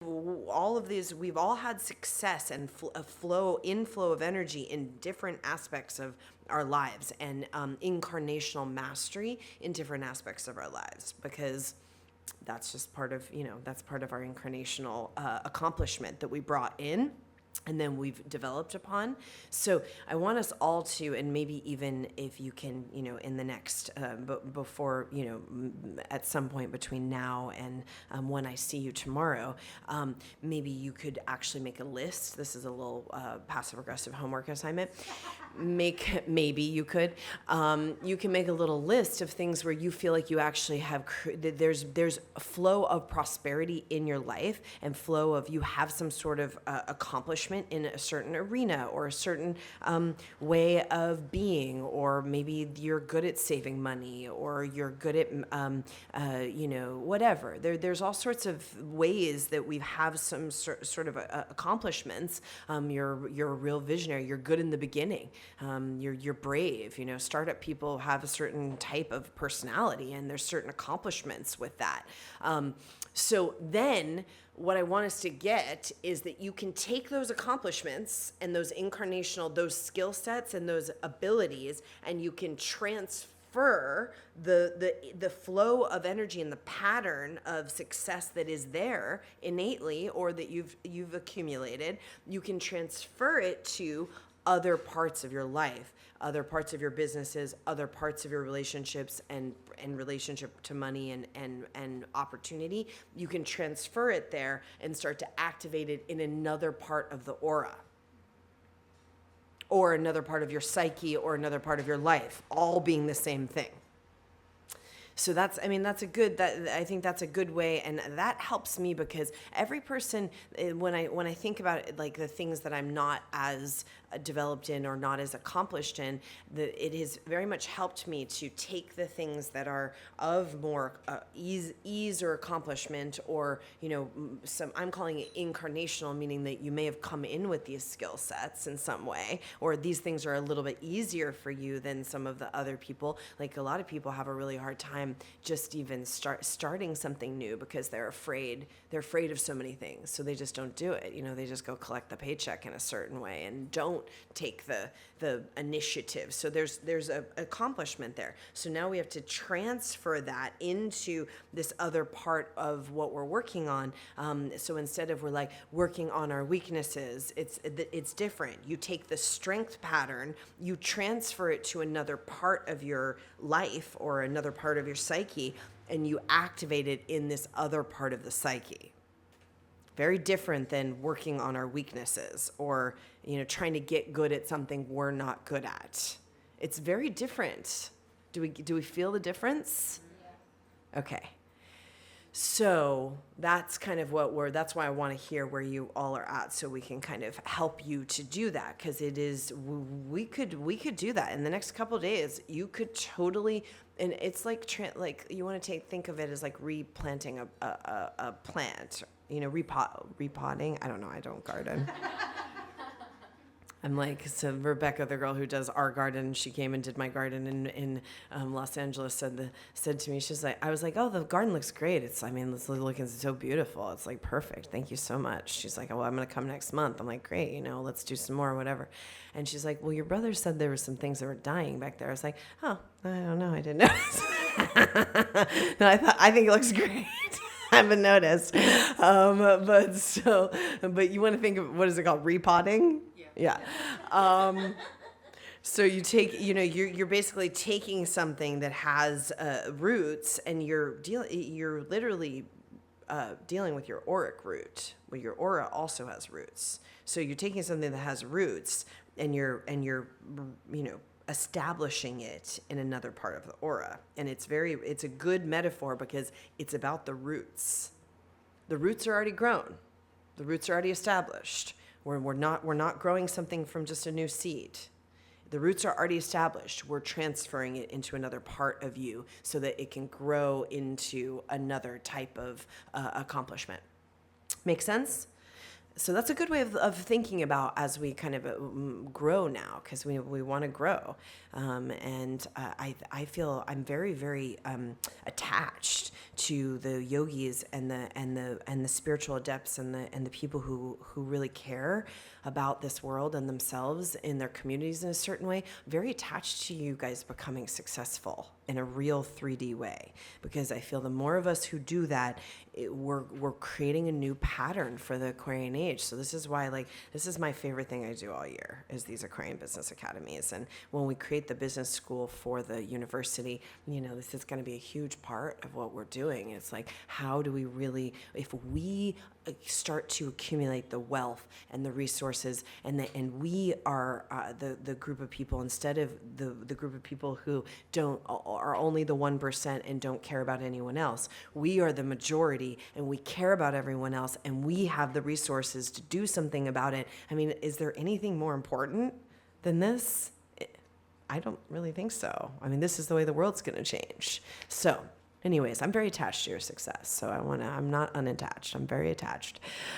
all of these, we've all had success and a inflow of energy in different aspects of our lives, and incarnational mastery in different aspects of our lives, because that's just part of, that's part of our incarnational accomplishment that we brought in and then we've developed upon. So I want us all to, and maybe even if you can, in the next, before, at some point between now and when I see you tomorrow, maybe you could actually make a list. This is a little passive aggressive homework assignment. Maybe you could, you can make a little list of things where you feel like you actually have, there's a flow of prosperity in your life, and flow of, you have some sort of accomplishment in a certain arena or a certain way of being, or maybe you're good at saving money, or you're good at whatever. There's all sorts of ways that we have some sort of accomplishments. You're a real visionary. You're good in the beginning. You're brave. Startup people have a certain type of personality, and there's certain accomplishments with that. So then what I want us to get is that you can take those accomplishments and those those skill sets and those abilities, and you can transfer the flow of energy and the pattern of success that is there innately, or that you've accumulated. You can transfer it to other parts of your life, other parts of your businesses, other parts of your relationships, and relationship to money and opportunity. You can transfer it there and start to activate it in another part of the aura, or another part of your psyche, or another part of your life, all being the same thing. So I think that's a good way, and that helps me, because every person, when I think about it, like the things that I'm not as developed in or not as accomplished in, it has very much helped me to take the things that are of more ease or accomplishment, or I'm calling it incarnational, meaning that you may have come in with these skill sets in some way, or these things are a little bit easier for you than some of the other people. Like, a lot of people have a really hard time just even starting something new, because they're afraid of so many things, so they just don't do it. They just go collect the paycheck in a certain way and don't take the initiative. So there's a accomplishment there. So now we have to transfer that into this other part of what we're working on. So instead of, we're like working on our weaknesses, it's different. You take the strength pattern, you transfer it to another part of your life or another part of your psyche, and you activate it in this other part of the psyche. Very different than working on our weaknesses, or trying to get good at something we're not good at. It's very different. Do we feel the difference? Yeah. Okay. So that's kind of that's why I want to hear where you all are at, so we can kind of help you to do that, because we could do that in the next couple of days. You could totally, and it's like you want to think of it as like replanting a plant, repotting. I don't know. I don't garden. I'm like, so Rebecca, the girl who does our garden, she came and did my garden in Los Angeles, said to me, she's like, I was like, oh, the garden looks great. It's looking so beautiful. It's like perfect. Thank you so much. She's like, oh, well, I'm going to come next month. I'm like, great, let's do some more, whatever. And she's like, well, your brother said there were some things that were dying back there. I was like, oh, I don't know. I didn't notice. No, I think it looks great. I haven't noticed. But you want to think of, what is it called? Repotting? Yeah. So you take, you're basically taking something that has roots, and you're literally dealing with your auric root. Well, your aura also has roots. So you're taking something that has roots, and you're establishing it in another part of the aura. And it's a good metaphor, because it's about the roots. The roots are already grown. The roots are already established. We're not growing something from just a new seed. The roots are already established. We're transferring it into another part of you, so that it can grow into another type of accomplishment. Make sense? So that's a good way of thinking about as we kind of grow now, because we want to grow. I feel I'm very, very attached to the yogis and the spiritual adepts and the people who really care about this world and themselves in their communities in a certain way. Very attached to you guys becoming successful in a real 3D way, because I feel the more of us who do that, we're creating a new pattern for the Aquarian age. So this is why, like, this is my favorite thing I do all year, is these Aquarian business academies. And when we create the business school for the university, this is going to be a huge part of what we're doing. It's like, how do we really, if we start to accumulate the wealth and the resources, and we are the group of people, instead of the group of people who are only the 1% and don't care about anyone else. We are the majority and we care about everyone else, and we have the resources to do something about it. I mean, is there anything more important than this? I don't really think so. I mean, this is the way the world's going to change. So anyways, I'm very attached to your success. So I'm not unattached. I'm very attached.